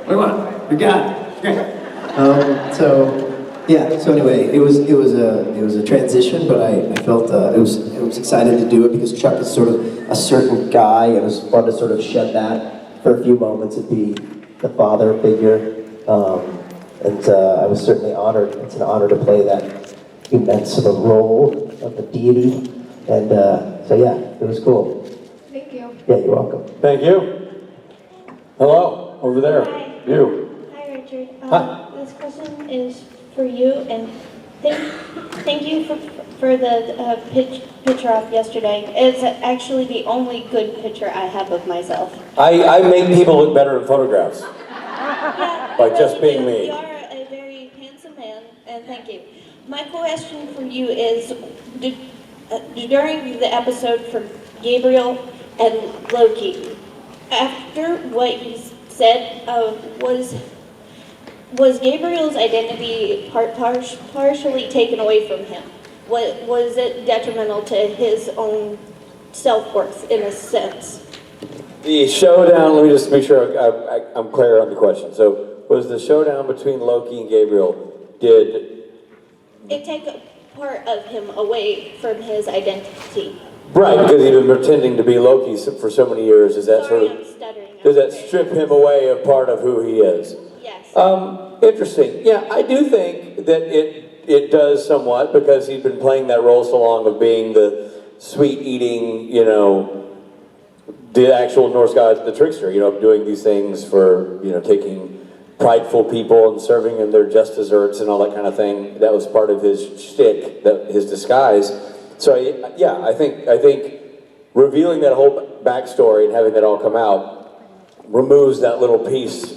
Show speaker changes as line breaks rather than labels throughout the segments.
What do you want? You got it.
So anyway, it was a transition, but I felt it was excited to do it because Chuck is sort of a certain guy, and it was fun to sort of shed that for a few moments and be the father figure. I was certainly honored. It's an honor to play that immense of a role of the deity, and it was cool.
Thank you.
Yeah, you're welcome.
Thank you. Hello, over there.
Hi.
You.
Hi, Richard.
Hi.
This question is for you, and thank you for the picture off yesterday. It's actually the only good picture I have of myself.
I make people look better in photographs
Yeah,
by
you
just
really
being
do.
me.
You are a very handsome man, and thank you. My question for you is, during the episode for Gabriel and Loki, after what he said, was Gabriel's identity partially taken away from him? Was it detrimental to his own self-worth in a sense?
The showdown, let me just make sure I'm clear on the question. So, was the showdown between Loki and Gabriel, did
It take a part of him away from his identity.
right, because he'd been pretending to be Loki for so many years, is that
Sorry,
sort of,
I'm stuttering.
does that strip him away of part of who he is?
Yes.
Interesting. Yeah, I do think that it does somewhat, because he'd been playing that role so long of being the sweet-eating, the actual Norse god, the trickster, doing these things for, taking prideful people and serving them their just desserts and all that kind of thing. That was part of his shtick, his disguise. So yeah, I think revealing that whole backstory and having that all come out removes that little piece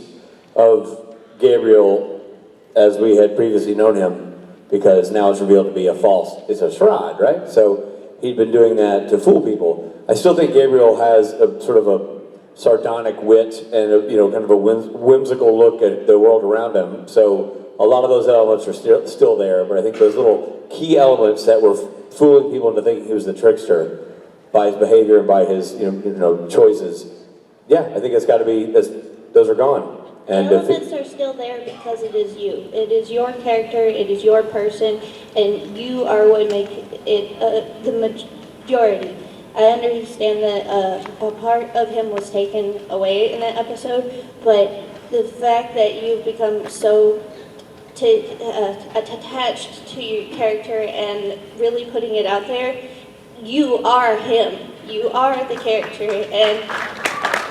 of Gabriel as we had previously known him, because now it's revealed to be it's a charade, right? So he'd been doing that to fool people. I still think Gabriel has a sort of a sardonic wit and kind of a whimsical look at the world around him. So a lot of those elements are still there, but I think those little key elements that were fooling people into thinking he was the trickster by his behavior and by his choices, yeah, I think it's got to be, those are gone. And
the elements are still there because it is you. It is your character, it is your person, and you are what make it the majority. I understand that a part of him was taken away in that episode, but the fact that you've become so attached to your character and really putting it out there, you are him. You are the character, and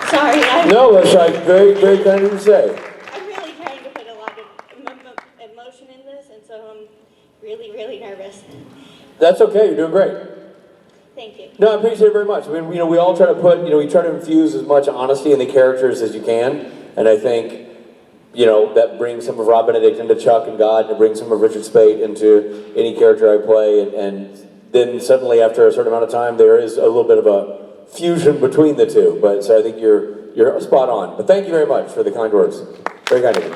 sorry,
no, that's like very, very kind of you to say.
I'm really trying to put a lot of emotion in this, and so I'm really, really nervous.
That's okay, you're doing great.
Thank you.
No, I appreciate it very much. I mean, we all try to put, we try to infuse as much honesty in the characters as you can, and I think, that brings some of Rob Benedict into Chuck and God, and it brings some of Richard Speight into any character I play, and then suddenly after a certain amount of time, there is a little bit of a fusion between the two. But so I think you're spot on. But thank you very much for the kind words. Very kind of you.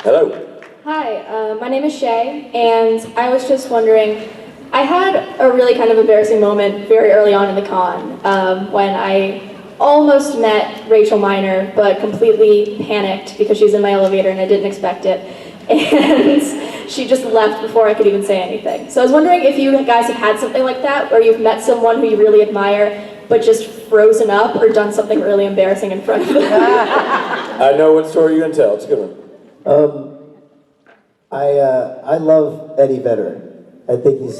Hello.
Hi, my name is Shay, and I was just wondering, I had a really kind of embarrassing moment very early on in the con when I almost met Rachel Miner, but completely panicked because she was in my elevator and I didn't expect it, and she just left before I could even say anything. So I was wondering if you guys have had something like that, where you've met someone who you really admire, but just frozen up or done something really embarrassing in front of them.
I know what story you're going to tell. It's a good one.
I love Eddie Vedder. I think he's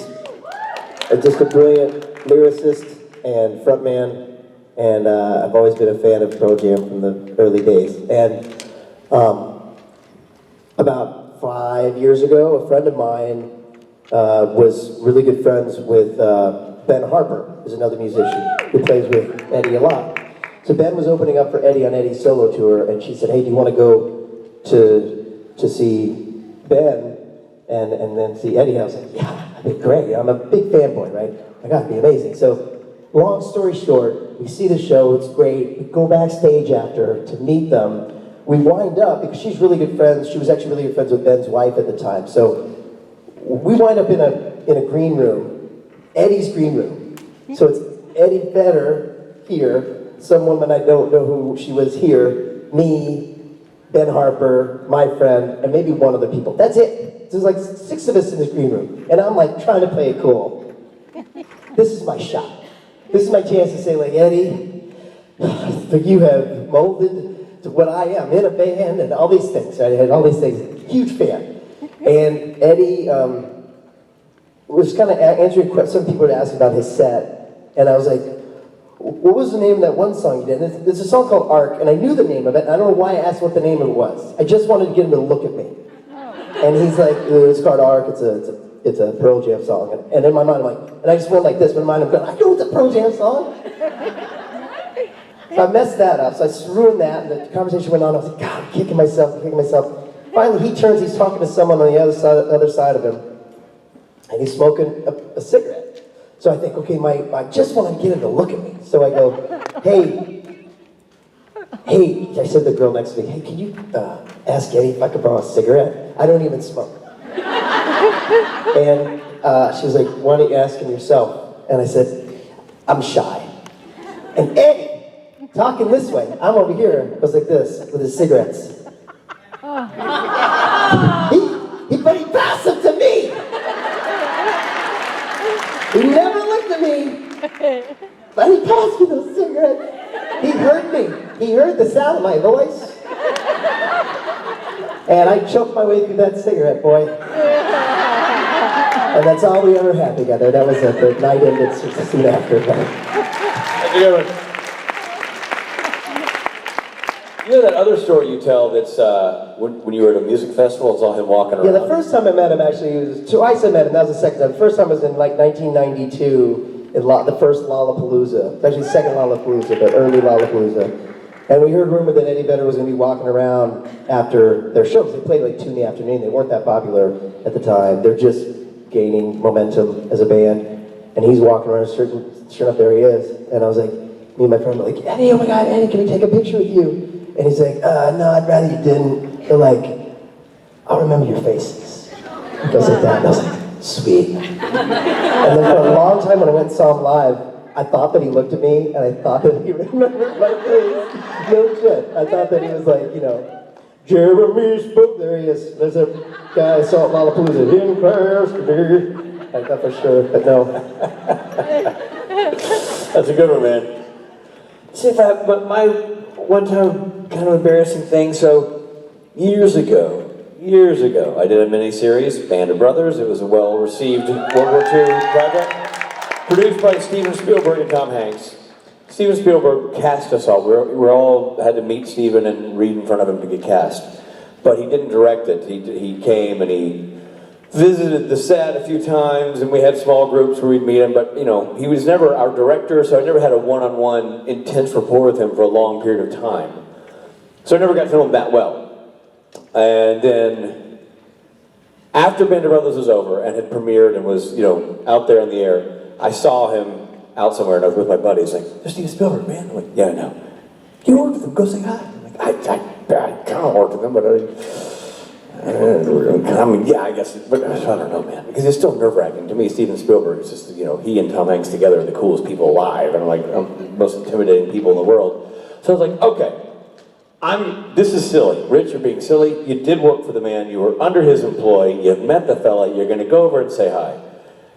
just a brilliant lyricist and frontman, and I've always been a fan of Pearl Jam from the early days. And about 5 years ago, a friend of mine was really good friends with Ben Harper, who's another musician who plays with Eddie a lot. So Ben was opening up for Eddie on Eddie's solo tour, and she said, "Hey, do you want to go to see Ben and then see Eddie?" I was like, "Yeah, that'd be great. I'm a big fanboy, right? My God, it'd be amazing." So, long story short, we see the show, it's great. We go backstage after to meet them. We wind up, because she's really good friends, she was actually really good friends with Ben's wife at the time. So, we wind up in a green room, Eddie's green room. So it's Eddie Vedder here, some woman I don't know who she was here, me, Ben Harper, my friend, and maybe one other people. That's it. There's like 6 of us in this green room, and I'm like trying to play it cool. This is my shot. This is my chance to say, like, Eddie, you have molded to what I am in a band and all these things. I had all these things. Huge fan. And Eddie was kind of answering questions. Some people were asking about his set, and I was like, what was the name of that one song you did? And there's a song called Arc, and I knew the name of it, and I don't know why I asked what the name of it was. I just wanted to get him to look at me. And he's like, it's called Arc, it's a Pearl Jam song. And in my mind, I'm like, and I just went like this, but in my mind, I'm going, I know it's a Pearl Jam song. So I messed that up, so I ruined that, and the conversation went on. I was like, God, I'm kicking myself. Finally, he turns, he's talking to someone on the other side of him, and he's smoking a cigarette. So I think, okay, I just want to get him to look at me. So I go, hey, I said to the girl next to me, hey, can you ask Eddie if I could borrow a cigarette? I don't even smoke. And she was like, why don't you ask him yourself? And I said, I'm shy. And Eddie, talking this way, I'm over here, was like this, with his cigarettes. But he passed them to me. He never looked at me, but he passed me those cigarettes. He heard me. He heard the sound of my voice. And I choked my way through that cigarette, boy. And that's all we ever had together. That was it. The night ended soon after.
That's a good one. You know that other story you tell that's when you were at a music festival, it's all him walking around?
Yeah, the first time I met him, actually, it was twice I met him, that was the second time. The first time was in like 1992, in the first Lollapalooza. Actually, second Lollapalooza, but early Lollapalooza. And we heard rumor that Eddie Vedder was going to be walking around after their shows. They played like 2 in the afternoon. They weren't that popular at the time. They're just gaining momentum as a band. And he's walking around, sure enough, there he is. And I was like, me and my friend were like, Eddie, oh my God, Eddie, can we take a picture with you? And he's like, no, I'd rather you didn't. They're like, I'll remember your faces. He goes like that. And I was like, sweet. And then for a long time when I went and saw him live, I thought that he looked at me and I thought that he remembered my face. No shit. I thought that he was like, Jeremy Spook. There he is. There's a guy I saw at Lollapalooza. In class today. I thought for sure, but no.
That's a good one, man. See, but my one time kind of embarrassing thing, so years ago, I did a mini-series, Band of Brothers. It was a well-received World War II project, produced by Steven Spielberg and Tom Hanks. Steven Spielberg cast us all. We all had to meet Steven and read in front of him to get cast. But he didn't direct it. He came and he visited the set a few times, and we had small groups where we'd meet him, but he was never our director, so I never had a one-on-one intense rapport with him for a long period of time. So I never got to know him that well. And then, after Band of Brothers was over and had premiered and was, out there in the air, I saw him out somewhere and I was with my buddies, like, there's Steven Spielberg, man. I'm like, yeah, I know. You worked with him, go say hi. I'm like, I kind of worked with him, but yeah, I guess, but I don't know, man, because it's still nerve-wracking. To me, Steven Spielberg is just, he and Tom Hanks together are the coolest people alive, and I'm the most intimidating people in the world. So I was like, okay, this is silly. Rich, you're being silly. You did work for the man. You were under his employ. You've met the fella. You're going to go over and say hi.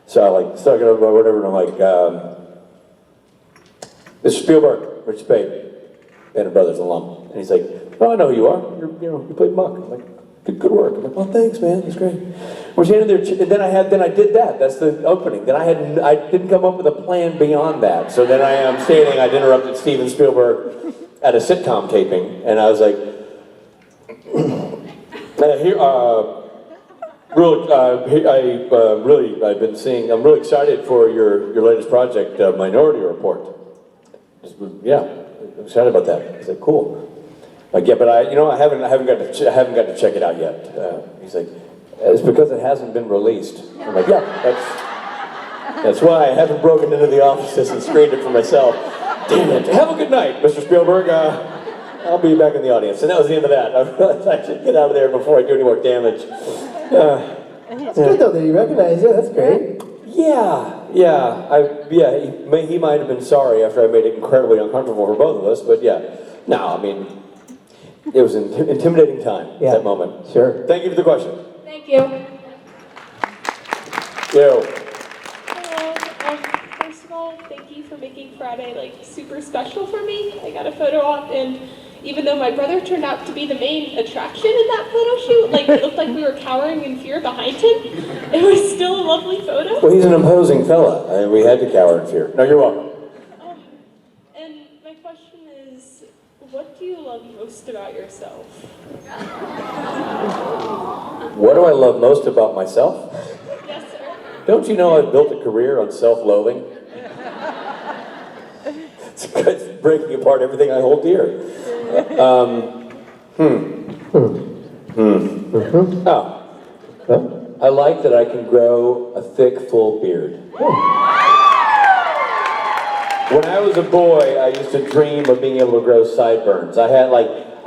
So I started going over whatever, and I'm like, Mr. Spielberg, Rich Speight, Band of Brothers alum. And he's like, oh, I know who you are. You played Muck. I'm like, good work. I'm like, oh, thanks, man. That's great. We're standing there, and then I did that. That's the opening. Then I didn't come up with a plan beyond that. So then I am standing. I'd interrupted Steven Spielberg at a sitcom taping, and I was like, I've been seeing. I'm really excited for your latest project, Minority Report. Yeah, I'm excited about that. He's like, cool. Like, yeah, but I haven't got to check it out yet. He's like, it's because it hasn't been released. I'm like, yeah, that's why I haven't broken into the offices and screened it for myself. Damn it! Have a good night, Mr. Spielberg. I'll be back in the audience. And that was the end of that. I realized I should get out of there before I do any more damage.
It's good though that you recognize you. That's great.
He might have been sorry after I made it incredibly uncomfortable for both of us, but yeah. No, I mean, it was an intimidating time at that moment.
Sure.
Thank you for the question.
Thank you.
Yo.
Hello. First of all, thank you for making Friday like super special for me. I got a photo op, and even though my brother turned out to be the main attraction in that photo shoot, like it looked like we were cowering in fear behind him, it was still a lovely photo.
Well, he's an imposing fella, and we had to cower in fear. No, you're welcome.
And my question is, what do you love most about yourself?
What do I love most about myself?
Yes, sir.
Don't you know I've built a career on self-loathing? It's breaking apart everything I hold dear. I like that I can grow a thick, full beard. When I was a boy, I used to dream of being able to grow sideburns. I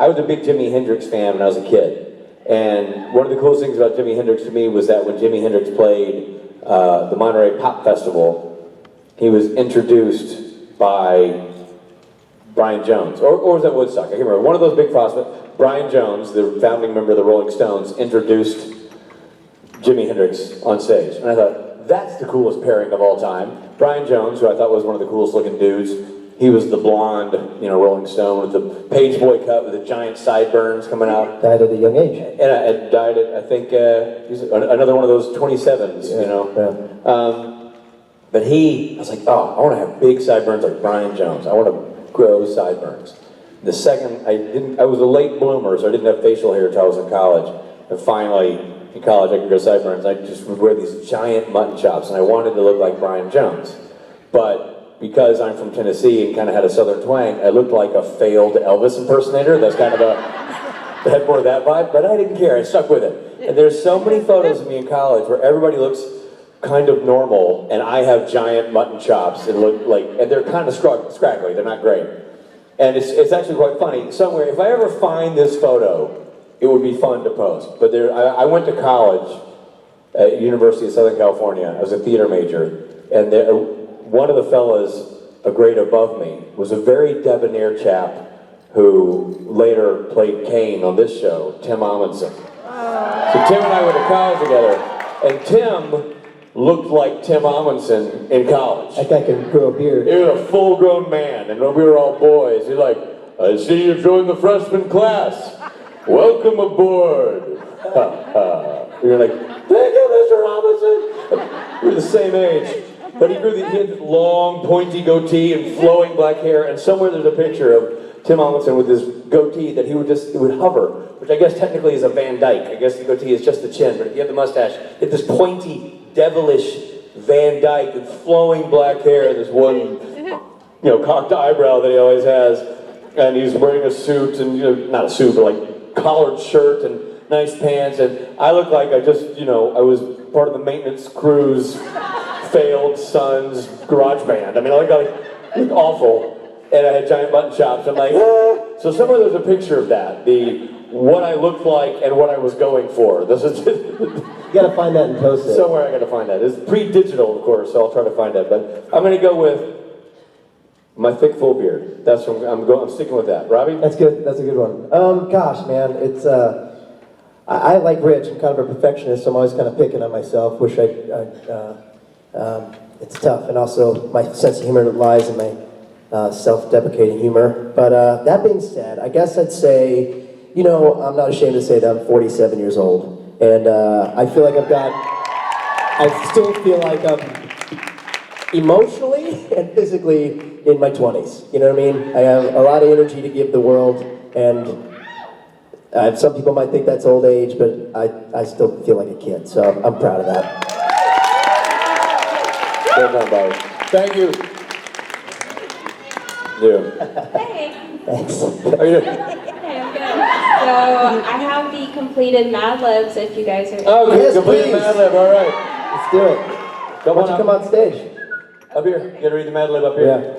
was a big Jimi Hendrix fan when I was a kid. And one of the coolest things about Jimi Hendrix to me was that when Jimi Hendrix played the Monterey Pop Festival, he was introduced by Brian Jones, or was that Woodstock? I can't remember. One of those big prospects. Brian Jones, the founding member of the Rolling Stones, introduced Jimi Hendrix on stage. And I thought, that's the coolest pairing of all time. Brian Jones, who I thought was one of the coolest looking dudes, he was the blonde, Rolling Stone with the page boy cut with the giant sideburns coming out.
Died at a young age.
And I died at, I think, he's another one of those 27s,
Yeah.
But I was like, oh, I want to have big sideburns like Brian Jones. I want to grow sideburns. The second, I was a late bloomer, so I didn't have facial hair until I was in college. And finally, in college, I could grow sideburns. I just would wear these giant mutton chops, and I wanted to look like Brian Jones. But because I'm from Tennessee and kind of had a southern twang, I looked like a failed Elvis impersonator. That's kind of had more of that vibe, but I didn't care. I stuck with it. And there's so many photos of me in college where everybody looks kind of normal, and I have giant mutton chops and and they're kind of scraggly. They're not great. And it's actually quite funny. Somewhere, if I ever find this photo, it would be fun to post. But I went to college at University of Southern California. I was a theater major, and one of the fellas a grade above me was a very debonair chap who later played Kane on this show, Tim Amundsen. So Tim and I went to college together, and Tim looked like Tim Amundsen in college.
That guy can grow a beard.
He was a full-grown man, and when we were all boys, he's like, I see you joined the freshman class. Welcome aboard. We were like, thank you, Mr. Amundsen. We were the same age. But he had long, pointy goatee and flowing black hair, and somewhere there's a picture of Tim Amundsen with this goatee that it would hover, which I guess technically is a Van Dyke. I guess the goatee is just the chin, but if you have the mustache, it's this pointy, devilish Van Dyke with flowing black hair and this one, cocked eyebrow that he always has. And he's wearing a suit and, not a suit, but like collared shirt and nice pants. And I look like I just, I was part of the maintenance crew's failed son's garage band. I mean, I look awful. And I had giant mutton chops. I'm like, ah. So somewhere there's a picture of that. What I looked like and what I was going for. This is
You gotta find that and post it.
somewhere I gotta find that. It's pre-digital, of course, so I'll try to find that. But I'm gonna go with my thick, full beard. I'm sticking with that. Robbie?
That's good. That's a good one. Gosh, man, it's I like Rich. I'm kind of a perfectionist, so I'm always kind of picking on myself. It's tough, and also my sense of humor lies in my self-deprecating humor. But that being said, I guess I'd say, I'm not ashamed to say that I'm 47 years old. And I feel like I still feel like I'm emotionally and physically in my 20s. You know what I mean? I have a lot of energy to give the world, and some people might think that's old age, but I still feel like a kid, so I'm proud of that.
Well done, Bobby. Thank you. Yeah.
Hey.
Thanks.
How are you doing?
Hey, I'm good. So I have the completed Mad Libs if you guys are.
Oh,
Yes,
completed
please.
Mad Lib, all right.
Let's do it. Why don't you come on stage?
Up here. You gotta read the Mad Lib up here.
Yeah.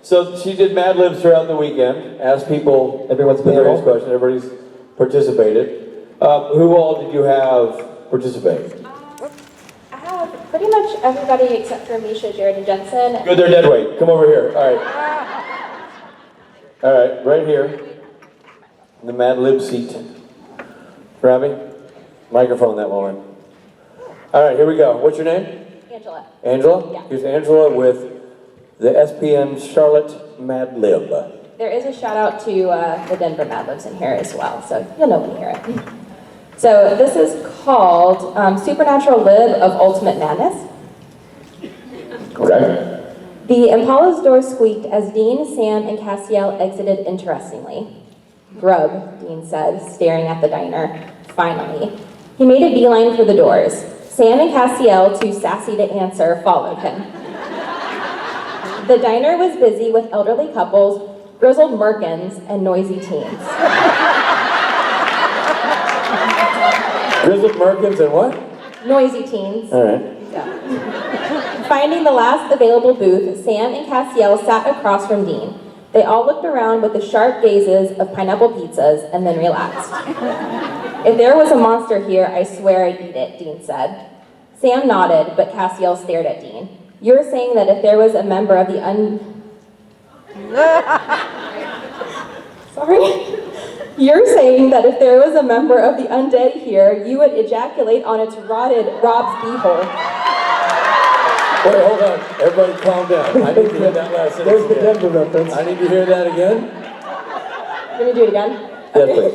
So she did Mad Libs throughout the weekend, asked people
Everyone's
the various
panel.
questions, everybody's participated. Who all did you have participate?
I have pretty much
everybody except for Misha, Jared, and Jensen.
Good, they're dead weight. Come over here. All right. All right, right here. The Mad Lib seat. Robbie, microphone that woman. All right, here we go. What's your name?
Angela.
Angela?
Yeah.
Here's Angela with the SPN Charlotte Mad Lib.
There is a shout out to the Denver Mad Libs in here as well, so you'll know when you hear it. So this is called Supernatural Lib of Ultimate Madness.
Okay.
The Impala's door squeaked as Dean, Sam, and Cassiel exited interestingly. Grub, Dean said, staring at the diner. Finally. He made a beeline for the doors. Sam and Cassiel, too sassy to answer, followed him. The diner was busy with elderly couples, grizzled merkins, and noisy teens.
Grizzled Merkins and what?
Noisy teens.
All right.
Yeah. Finding the last available booth, Sam and Cassiel sat across from Dean. They all looked around with the sharp gazes of pineapple pizzas and then relaxed. If there was a monster here, I swear I'd eat it, Dean said. Sam nodded, but Cassiel stared at Dean. You're saying that if there was a member of the Sorry? You're saying that if there was a member of the undead here, you would ejaculate on its rotted Rob's beehole.
Wait, hold on. Everybody calm down. I need to hear that last sentence
There's the
again.
Denver reference.
I need to hear that again.
Let me do it again.
Yes, please.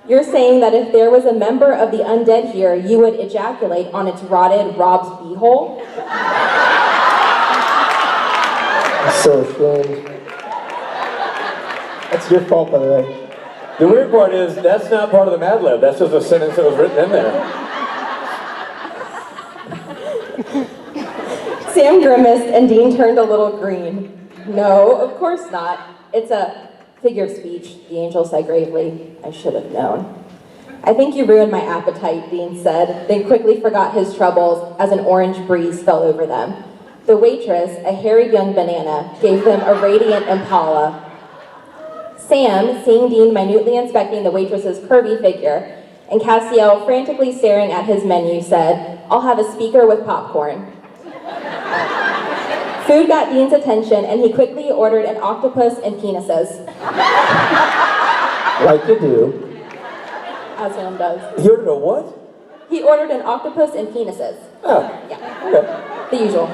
You're saying that if there was a member of the undead here, you would ejaculate on its rotted Rob's beehole?
I'm so ashamed. That's your fault, by the way.
The weird part is, that's not part of the Mad Lib. That's just a sentence that was written in there.
Sam grimaced and Dean turned a little green. No, of course not. It's a figure of speech, the angel said gravely. I should have known. I think you ruined my appetite, Dean said, then quickly forgot his troubles as an orange breeze fell over them. The waitress, a hairy young banana, gave them a radiant impala. Sam, seeing Dean minutely inspecting the waitress's curvy figure, and Cassiel frantically staring at his menu, said, I'll have a speaker with popcorn. Food got Dean's attention, and he quickly ordered an octopus and penises.
Like you do.
As Sam does.
You ordered a what?
He ordered an octopus and penises.
Oh,
Yeah,
okay.
the usual.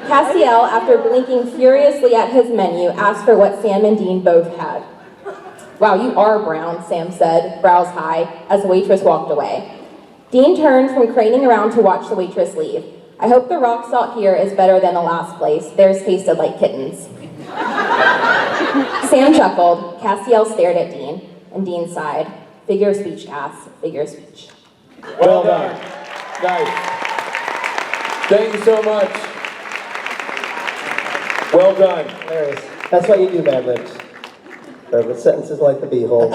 Cassiel, after blinking furiously at his menu, asked for what Sam and Dean both had. Wow, you are brown, Sam said, brows high, as the waitress walked away. Dean turned from craning around to watch the waitress leave. I hope the rock salt here is better than the last place. Theirs tasted like kittens. Sam chuckled. Cassiel stared at Dean, and Dean sighed. Figure of speech, Cass. Figure of speech.
Well done. Nice. Thank you so much. Well done.
Hilarious. That's what you do, Mad Libs. With sentences like the beehole.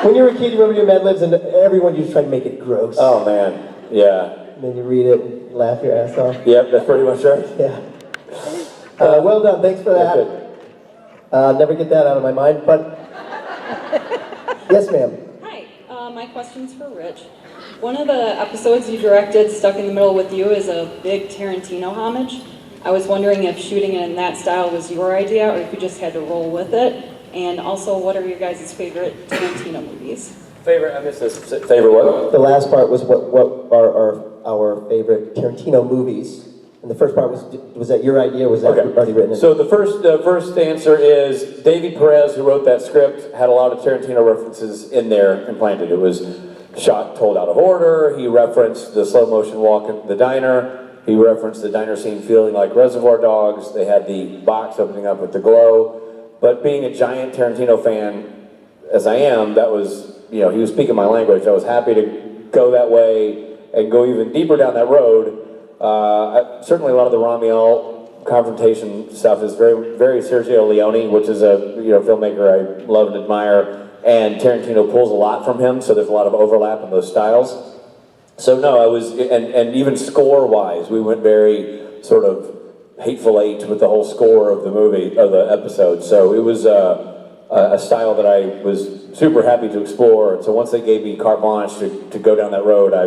When you were a kid, you remember your Mad Libs, and everyone used to try to make it gross.
Oh, man. Yeah.
And then you read it and laugh your ass off.
Yep, that's pretty much right.
Yeah. Well done. Thanks for that. Never get that out of my mind, but... Yes, ma'am.
Hi, my question's for Rich. One of the episodes you directed, Stuck in the Middle with You, is a big Tarantino homage. I was wondering if shooting it in that style was your idea, or if you just had to roll with it. And also, what are your guys' favorite Tarantino movies?
Favorite, I missed this. Favorite what?
The last part was what are our favorite Tarantino movies. And the first part was that your idea, or was that already written?
So the first answer is Davey Perez, who wrote that script, had a lot of Tarantino references in there implanted. It was shot told out of order. He referenced the slow motion walk in the diner. He referenced the diner scene feeling like Reservoir Dogs. They had the box opening up with the glow. But being a giant Tarantino fan, as I am, that was, he was speaking my language. I was happy to go that way and go even deeper down that road. Certainly a lot of the Ramiel confrontation stuff is very, very Sergio Leone, which is a filmmaker I love and admire, and Tarantino pulls a lot from him, so there's a lot of overlap in those styles. So no, I was, and even score-wise, we went very sort of Hateful Eight with the whole score of the movie, of the episode. So it was a style that I was super happy to explore. And so once they gave me carte blanche to go down that road, I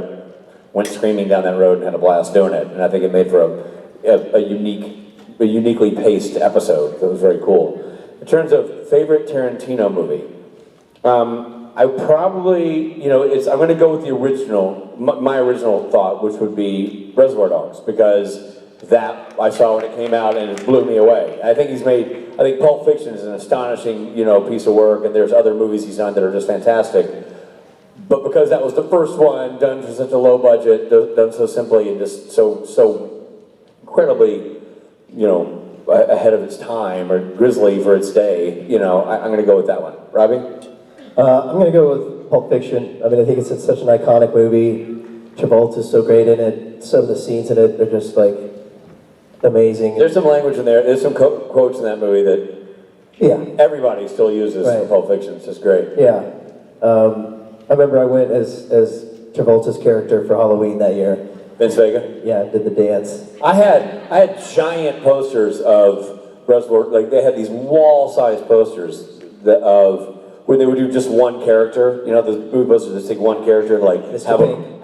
went screaming down that road and had a blast doing it. And I think it made for a uniquely paced episode that was very cool. In terms of favorite Tarantino movie, I probably, I'm going to go with the original, my original thought, which would be Reservoir Dogs, because that I saw when it came out and it blew me away. I think Pulp Fiction is an astonishing, piece of work, and there's other movies he's done that are just fantastic. But because that was the first one, done for such a low budget, done so simply, and just so incredibly, ahead of its time, or grisly for its day, I'm going to go with that one. Robbie?
I'm going to go with Pulp Fiction. I mean, I think it's such an iconic movie. Travolta's so great in it. Some of the scenes in it are just like amazing.
There's some language in there. There's some quotes in that movie that everybody still uses from Pulp Fiction. It's just great.
Yeah. I remember I went as Travolta's character for Halloween that year.
Vince Vega?
Yeah, did the dance.
I had giant posters of Reservoir, like they had these wall-sized posters of where they would do just one character. The movie posters just take one character and like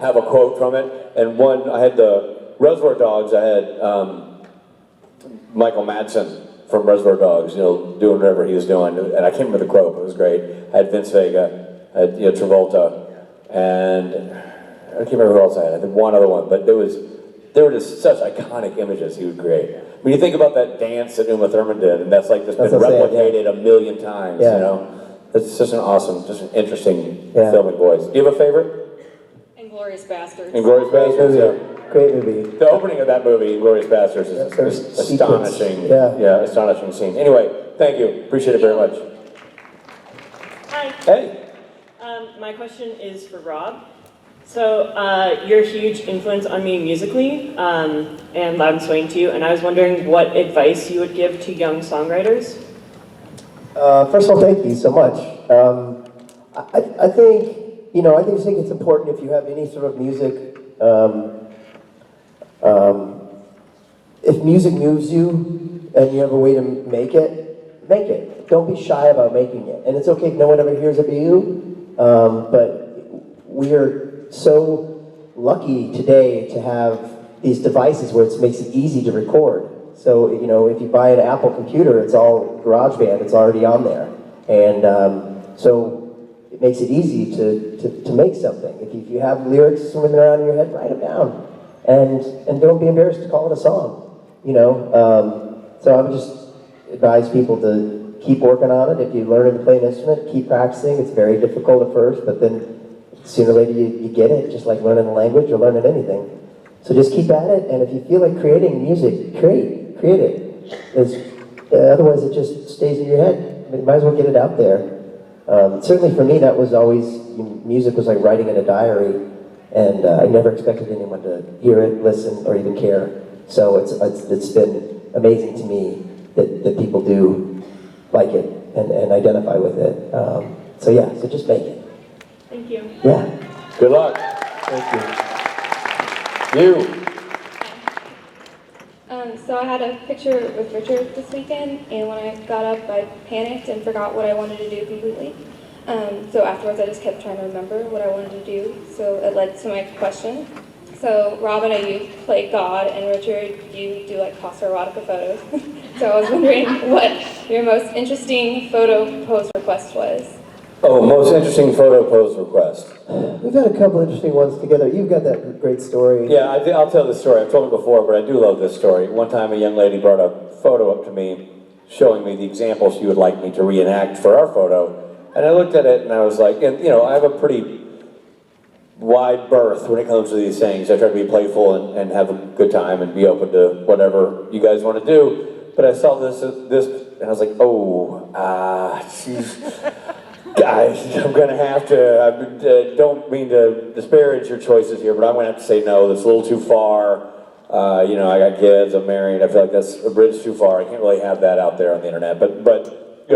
have a quote from it. And I had the Reservoir Dogs. I had Michael Madsen from Reservoir Dogs, doing whatever he was doing, and I can't remember the quote, but it was great. I had Vince Vega, I had Travolta, and I can't remember who else I had. I think one other one, but they were just such iconic images he would create. When you think about that dance that Uma Thurman did, and that's been replicated a million times, It's such an awesome, just an interesting filming voice. Do you have a favorite?
Inglourious Basterds.
Inglourious Basterds, yeah.
Great movie.
The opening of that movie, Inglourious Basterds, is astonishing. Astonishing scene. Anyway, thank you. Appreciate it very much.
Hi.
Hey.
My question is for Rob. So, you're a huge influence on me musically, and Loud and Swaying too, and I was wondering what advice you would give to young songwriters?
First of all, thank you so much. I think it's important if you have any sort of music, if music moves you and you have a way to make it, make it. Don't be shy about making it. And it's okay if no one ever hears it but you, but we are so lucky today to have these devices where it makes it easy to record. So, if you buy an Apple computer, it's all GarageBand, it's already on there. And so it makes it easy to make something. If you have lyrics swimming around in your head, write them down. And don't be embarrassed to call it a song, So I would just advise people to keep working on it. If you learn to play an instrument, keep practicing. It's very difficult at first, but then sooner or later you get it, just like learning a language or learning anything. So just keep at it, and if you feel like creating music, create it. Otherwise it just stays in your head. You might as well get it out there. Certainly for me, that was always, music was like writing in a diary, and I never expected anyone to hear it, listen, or even care. So it's been amazing to me that people do like it and identify with it. So just make it.
Thank you.
Yeah.
Good luck.
Thank you.
You.
So I had a picture with Richard this weekend, and when I got up, I panicked and forgot what I wanted to do completely. So afterwards, I just kept trying to remember what I wanted to do. So it led to my question. So Rob and I, you play God, and Richard, you do like Costa Erotica photos. So I was wondering what your most interesting photo pose request was.
Oh, most interesting photo pose request.
We've had a couple interesting ones together. You've got that great story.
Yeah, I'll tell this story. I've told it before, but I do love this story. One time a young lady brought a photo up to me, showing me the example she would like me to reenact for our photo. And I looked at it and I was like, I have a pretty wide berth when it comes to these things. I try to be playful and have a good time and be open to whatever you guys want to do. But I saw this and I was like, she's... Guys, I'm going to have to, don't mean to disparage your choices here, but I'm going to have to say no, that's a little too far. I got kids, I'm married, I feel like that's a bridge too far. I can't really have that out there on the internet. But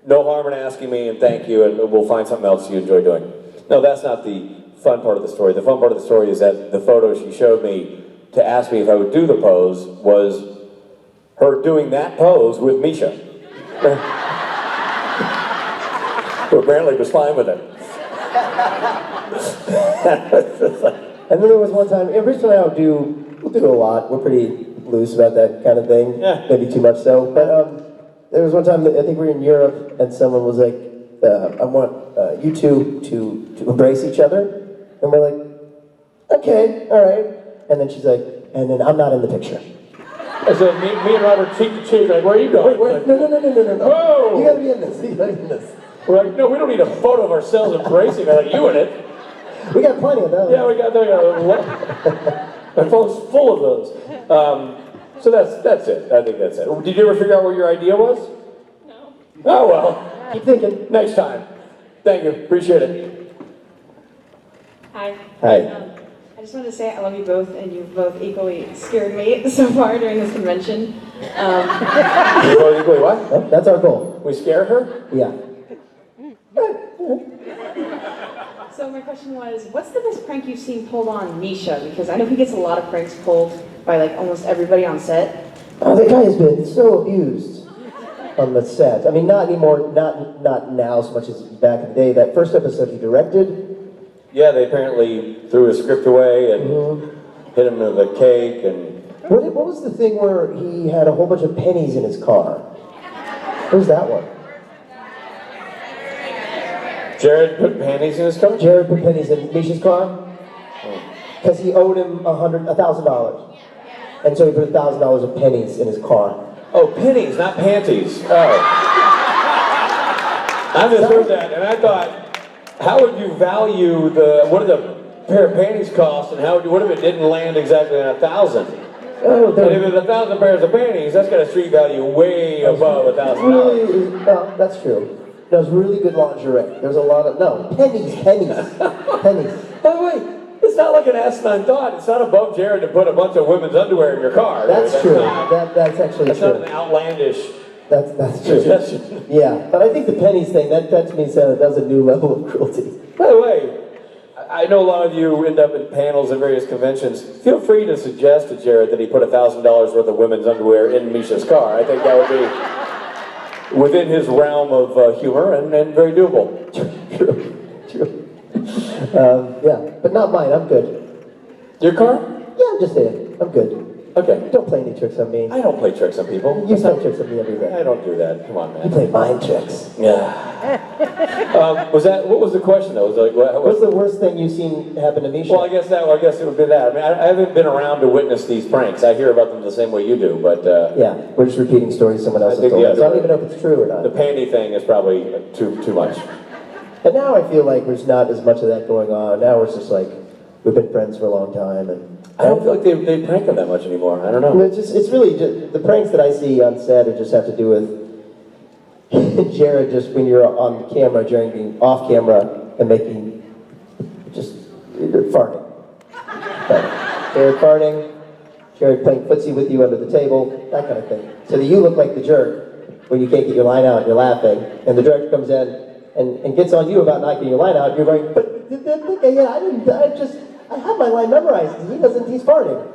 no harm in asking me, and thank you, and we'll find something else you enjoy doing. No, that's not the fun part of the story. The fun part of the story is that the photo she showed me to ask me if I would do the pose was her doing that pose with Misha. Who apparently was fine with it.
And then there was one time, and Rich and I we'll do a lot. We're pretty loose about that kind of thing.
Yeah.
Maybe too much so. But there was one time that I think we were in Europe, and someone was like, I want you two to embrace each other. And we're like, okay, all right. And then she's like, and then I'm not in the picture.
So me and Robert cheek to cheek, like, where are you going?
Wait, no.
Whoa!
You gotta be in this. You gotta be in this.
We're like, no, we don't need a photo of ourselves embracing. I like you in it.
We got plenty of those.
Yeah, we got my phone's full of those. So that's it. I think that's it. Did you ever figure out what your idea was?
No.
Oh well.
Keep thinking.
Next time. Thank you. Appreciate it.
Hi.
Hi.
I just wanted to say I love you both, and you've both equally scared me so far during this convention.
Equally what?
Oh, that's our goal.
We scare her?
Yeah.
So my question was, what's the best prank you've seen pulled on Misha? Because I know he gets a lot of pranks pulled by like almost everybody on set.
Oh, that guy has been so abused on the set. I mean, not anymore, not now as much as back in the day. That first episode he directed,
Yeah, they apparently threw his script away and hit him with a cake and...
what was the thing where he had a whole bunch of pennies in his car? What was that one?
Jared put panties in his car?
Jared put pennies in Misha's car? Because he owed him $1,000. And so he put $1,000 of pennies in his car.
Oh, pennies, not panties. Oh. I misheard that, and I thought, how would you value what did a pair of panties cost, and what if it didn't land exactly on 1,000?
Oh,
And if it's 1,000 pairs of panties, that's got a street value way above $1,000.
really, no, that's true. No, it's really good lingerie. There's a lot of, pennies.
By the way, it's not like an asinine thought. It's not above Jared to put a bunch of women's underwear in your car.
That's true.
Not,
That's actually
that's
true.
not an outlandish
That's true.
suggestion.
Yeah, but I think the pennies thing, that to me said that's a new level of cruelty.
By the way, I know a lot of you end up in panels at various conventions. Feel free to suggest to Jared that he put $1,000 worth of women's underwear in Misha's car. I think that would be within his realm of humor and very doable.
True. Yeah, but not mine. I'm good.
Your car?
Yeah, I'm just saying. I'm good.
Okay.
Don't play any tricks on me.
I don't play tricks on people.
You play tricks on me every day.
I don't do that. Come on,
You
man.
play mind tricks.
Yeah. What was the question though? Was like,
What's the worst thing you've seen happen to Misha?
Well, I guess it would be that. I mean, I haven't been around to witness these pranks. I hear about them the same way you do, but
Yeah, we're just repeating stories someone else
I
has
think,
told
yeah,
us. I don't even know if it's true or
the
not.
panty thing is probably too much.
But now I feel like there's not as much of that going on. Now it's just like, we've been friends for a long time, and
I don't feel like they prank them that much anymore. I don't know.
it's really just, the pranks that I see on set are just have to do with Jared just when you're on camera, Jared being off camera and making just farting. Jared farting, Jared playing footsie with you under the table, that kind of thing. So that you look like the jerk when you can't get your line out and you're laughing, and the director comes in and gets on you about not getting your line out. You're going, but I have my line memorized. He's farting.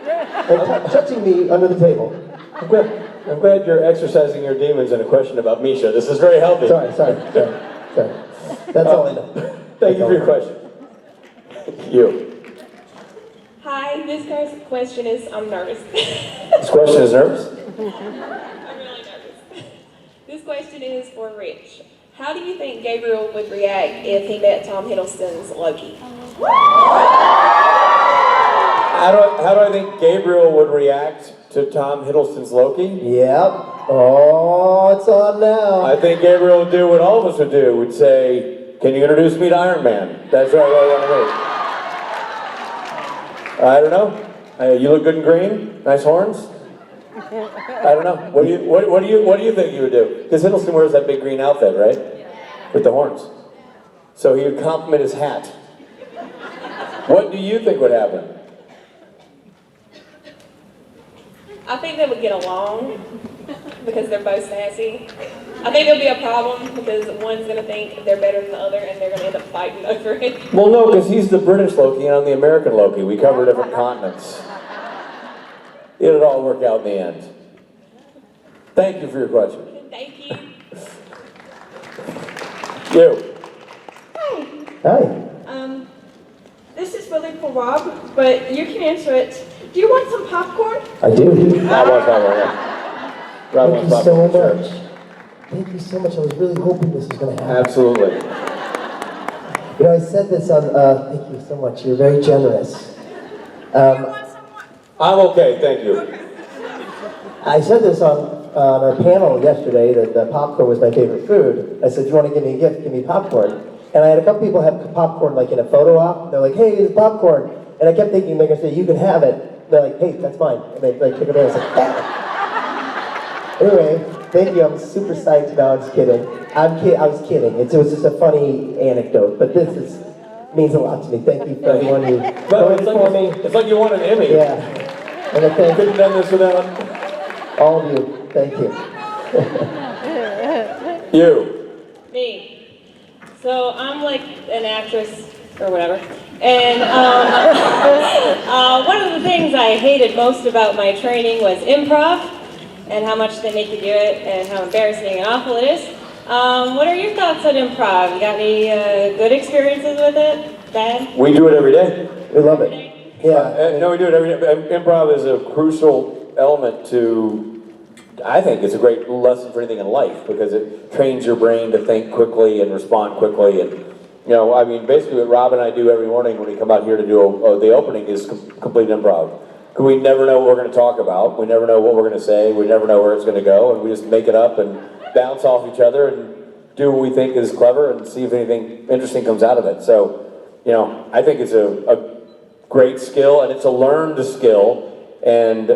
And touching me under the table.
I'm glad you're exercising your demons in a question about Misha. This is very healthy.
Sorry. That's all I know.
Thank you for your question. You.
Hi, this question is, I'm nervous.
This question is nervous?
I'm really nervous. This question is for Rich. How do you think Gabriel would react if he met Tom Hiddleston's Loki?
How do I think Gabriel would react to Tom Hiddleston's Loki?
Yep. Oh, it's on now.
I think Gabriel would do what all of us would do. Would say, can you introduce me to Iron Man? That's right, what I want to meet. I don't know. You look good in green. Nice horns. I don't know. What do you think you would do? Because Hiddleston wears that big green outfit, right? With the horns. So he would compliment his hat. What do you think would happen?
I think they would get along because they're both sassy. I think there'll be a problem because one's going to think they're better than the other and they're going to end up fighting over it.
Well, no, because he's the British Loki and I'm the American Loki. We cover different continents. It'll all work out in the end. Thank you for your question.
Thank you.
You.
Hi.
This is really for for Rob, but you can answer it. Do you want some popcorn?
I do.
I want popcorn, yeah. Rob
Thank
wants
you so
popcorn, sure.
much. Thank you so much. I was really hoping this was going to happen.
Absolutely.
You know, I said this on, thank you so much. You're very generous.
I'm okay, thank you.
I said this on our panel yesterday that popcorn was my favorite food. I said, if you want to give me a gift, give me popcorn. And I had a couple people have popcorn like in a photo op. They're like, hey, it's popcorn. And I kept thinking they're going to say, you can have it. They're like, hey, that's mine. And they like, took it away. I was like, ah. Anyway, thank you. I'm super psyched. No, I'm just kidding. I was kidding. It was just a funny anecdote. But this means a lot to me. Thank you for everyone who voted for me.
It's like you won an Emmy.
Yeah. And I thank
Couldn't have done this without
all of you. Thank you.
you.
Me. So I'm like an actress or whatever. And one of the things I hated most about my training was improv and how much they make you do it and how embarrassing and awful it is. What are your thoughts on improv? You got any good experiences with it? Bad?
We do it every day.
We love it. Yeah.
No, we do it every day. Improv is a crucial element to, I think it's a great lesson for anything in life because it trains your brain to think quickly and respond quickly. And, you know, I mean, basically what Rob and I do every morning when we come out here to do the opening is complete improv. Because we never know what we're going to talk about. We never know what we're going to say. We never know where it's going to go. And we just make it up and bounce off each other and do what we think is clever and see if anything interesting comes out of it. So, you know, I think it's a great skill and it's a learned skill. And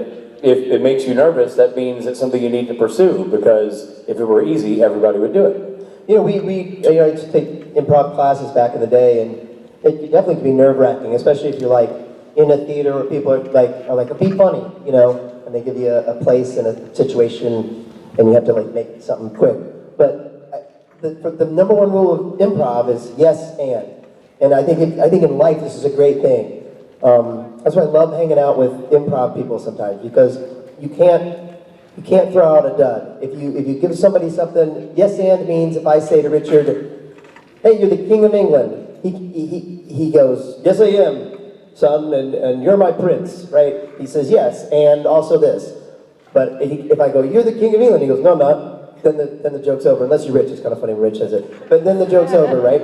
if it makes you nervous, that means it's something you need to pursue because if it were easy, everybody would do it.
You know, we I used to take improv classes back in the day, and it definitely can be nerve-wracking, especially if you're like in a theater where people are like, be funny, you know, and they give you a place and a situation, and you have to like make something quick. But the number one rule of improv is yes and I think in life this is a great thing. That's why I love hanging out with improv people sometimes because you can't throw out a dud. If you give somebody something, yes and means if I say to Richard, hey, you're the King of England, he goes, yes I am, son, and you're my prince, right? He says yes, and also this. But if I go, you're the King of England, he goes, no I'm not, then the joke's over. Unless you're Rich, it's kind of funny when Rich says it. But then the joke's over, right?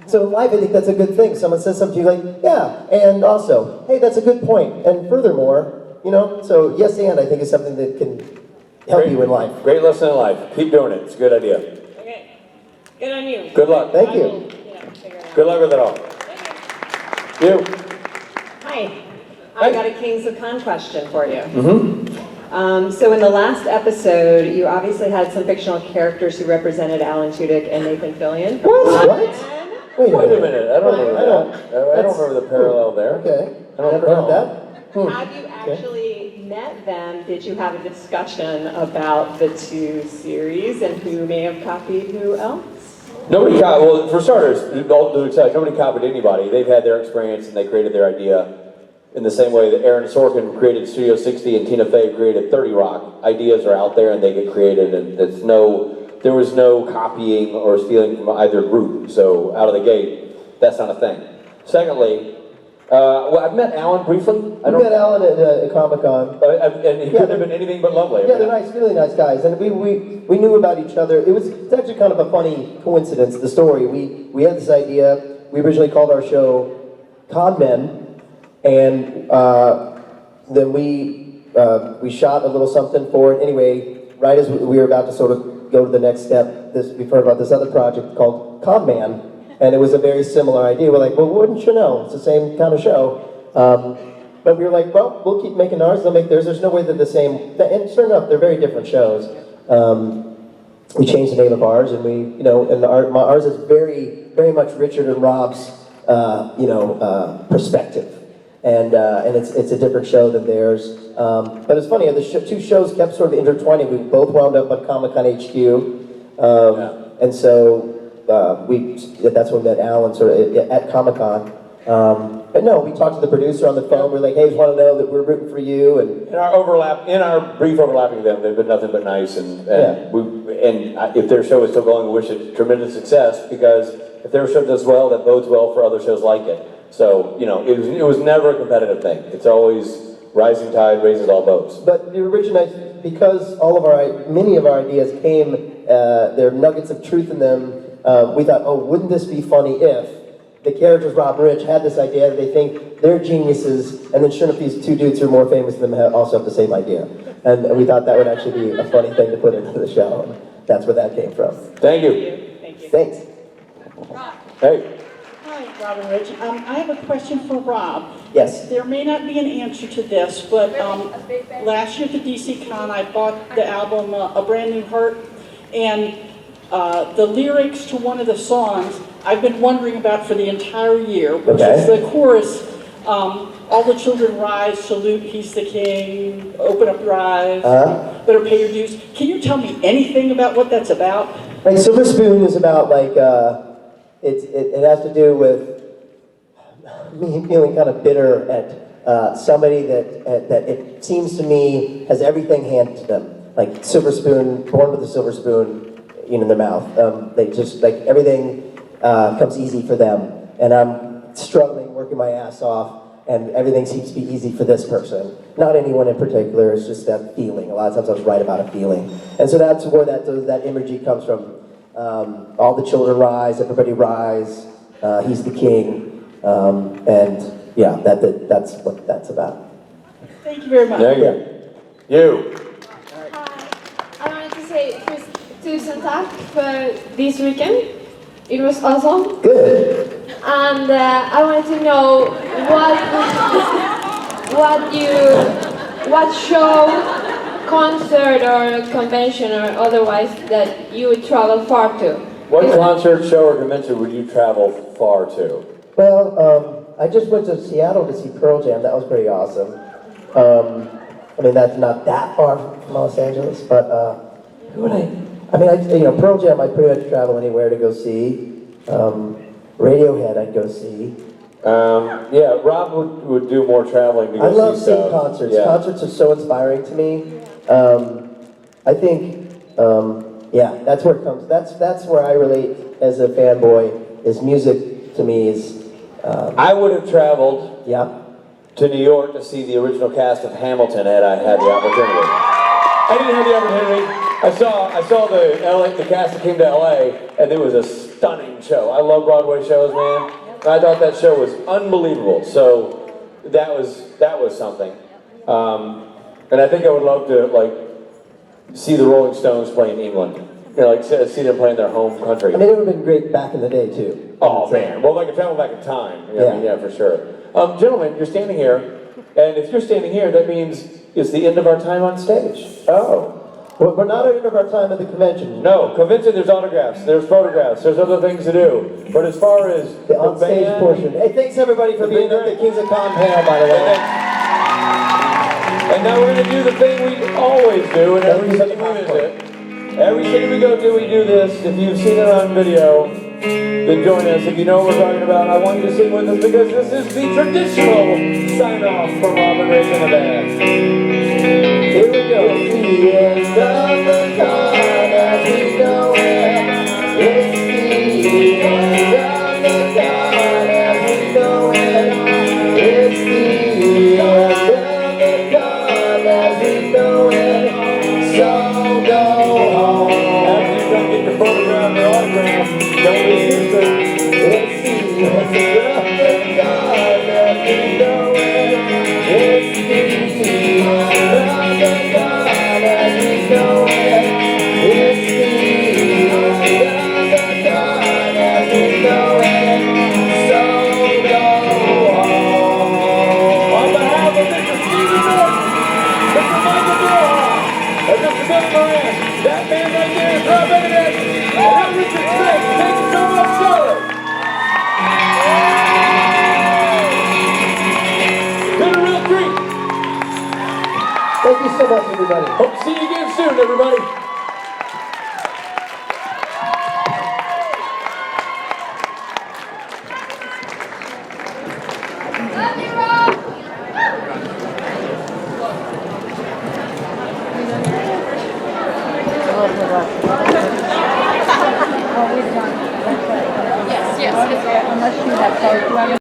So in life, I think that's a good thing. Someone says something to you like, yeah, and also, hey, that's a good point. And furthermore, you know, so yes and I think is something that can help you in life.
Great lesson in life. Keep doing it. It's a good idea.
Okay. Good on you.
Good luck.
Thank
I
you.
will, figure it out.
Good luck with it all. You.
Hi, I got a Kings of Con question for you.
Mm-hmm.
So in the last episode, you obviously had some fictional characters who represented Alan Tudyk and Nathan Fillion.
What? Wait
a minute. I don't remember that. I don't remember the parallel there.
Okay.
I don't
Never
know.
heard that.
Have you actually met them? Did you have a discussion about the two series and who may have copied who else?
Nobody copied, well, for starters, all due respect, nobody copied anybody. They've had their experience and they created their idea in the same way that Aaron Sorkin created Studio 60 and Tina Fey created 30 Rock. Ideas are out there and they get created and there was no copying or stealing from either group. So out of the gate, that's not a thing. Secondly, well, I've met Alan briefly.
I met Alan at Comic-Con.
And he couldn't have been anything but lovely.
Yeah, they're nice, really nice guys. And we knew about each other. It's actually kind of a funny coincidence, the story. We had this idea. We originally called our show Con Men. And then we shot a little something for it. Anyway, right as we were about to sort of go to the next step, we've heard about this other project called Con Man. And it was a very similar idea. We're like, well, wouldn't you know? It's the same kind of show. But we were like, well, we'll keep making ours, they'll make theirs. There's no way they're the same. And sure enough, they're very different shows. We changed the name of ours, and ours is very, very much Richard and Rob's, perspective. And it's a different show than theirs. But it's funny, the two shows kept sort of intertwining. We both wound up at Comic-Con HQ. And so that's when we met Alan sort of at Comic-Con. But no, we talked to the producer on the phone. We're like, hey, just want to know that we're rooting for you. And
in our brief overlapping with them, they've been nothing but nice. And if their show is still going, we wish it tremendous success because if their show does well, that bodes well for other shows like it. So, you know, it was never a competitive thing. It's always rising tide raises all boats.
But the original, because many of our ideas came, there are nuggets of truth in them. We thought, oh, wouldn't this be funny if the characters Rob and Rich had this idea that they think they're geniuses, and then sure enough, these two dudes who are more famous than them also have the same idea. And we thought that would actually be a funny thing to put into the show. And that's where that came from.
Thank you.
Thank you.
Thanks.
Hey.
Hi, Rob and Rich. I have a question for Rob.
Yes.
There may not be an answer to this, but last year at the DC Con, I bought the album A Brand New Heart, and the lyrics to one of the songs I've been wondering about for the entire year, which is the chorus, all the children rise, salute, he's the king, open up your eyes, better pay your dues. Can you tell me anything about what that's about?
Like Silver Spoon is about like, it has to do with me feeling kind of bitter at somebody that it seems to me has everything handed to them. Like silver spoon, born with a silver spoon, in their mouth. They just, like, everything comes easy for them. And I'm struggling, working my ass off, and everything seems to be easy for this person. Not anyone in particular, it's just that feeling. A lot of times I was right about a feeling. And so that's where that imagery comes from. All the children rise, everybody rise, he's the king. And yeah, that's what that's about.
Thank you very much.
There you go. You.
I wanted to say first, tusen tack for this weekend. It was awesome.
Good.
And I wanted to know what show, concert or convention or otherwise that you would travel far to.
What concert, show, or convention would you travel far to?
Well, I just went to Seattle to see Pearl Jam. That was pretty awesome. I mean, that's not that far from Los Angeles, but who would Pearl Jam, I'd pretty much travel anywhere to go see. Radiohead, I'd go see.
Yeah, Rob would do more traveling to go
I love
see
seeing
stuff.
concerts.
Yeah.
Concerts are so inspiring to me. I think, that's where it comes. That's where I relate as a fanboy. Is music to me is.
I would have traveled
to
New York to see the original cast of Hamilton had I had the opportunity. I didn't have the opportunity. I saw the cast that came to LA, and it was a stunning show. I love Broadway shows, man. I thought that show was unbelievable. So that was something. And I think I would love to see the Rolling Stones play in England. See them play in their home country.
I mean, it would have been great back in the day too.
Oh man, well, I could travel back in time. Yeah, for sure. Gentlemen, you're standing here, and if you're standing here, that means it's the end of our time on stage.
Oh. Well, we're not at the end of our time at the convention.
No, convention, there's autographs, there's photographs, there's other things to do. But as far as
the on-stage
band,
portion. Hey, thanks everybody for being at the Kings of Con panel, by the way.
And now we're going to do the thing we always do in every city we visit. Every city we go to, we do this. If you've seen it on video, then join us. If you know what we're talking about, I want you to sing with us because this is the traditional sign-off from Rob and Rich and the band. Here we go. The end of the con as we know it. It's the end of the con as we know it. It's the end of the con as we know it. So go home. After you come get your photograph or autograph, don't be stupid. It's the end of the con as we know it. It's the end of the con as we know it. It's the end of the con as we know it. So go home. On behalf of Mr. Stephen Norton, Mr. Michael Durham, and Mr. Billy Moran, that man right there is Rob Benedict, and I'm Richard Speight. Thank you so much, sir. Been a real treat.
Thank you so much, everybody.
Hope to see you again soon, everybody.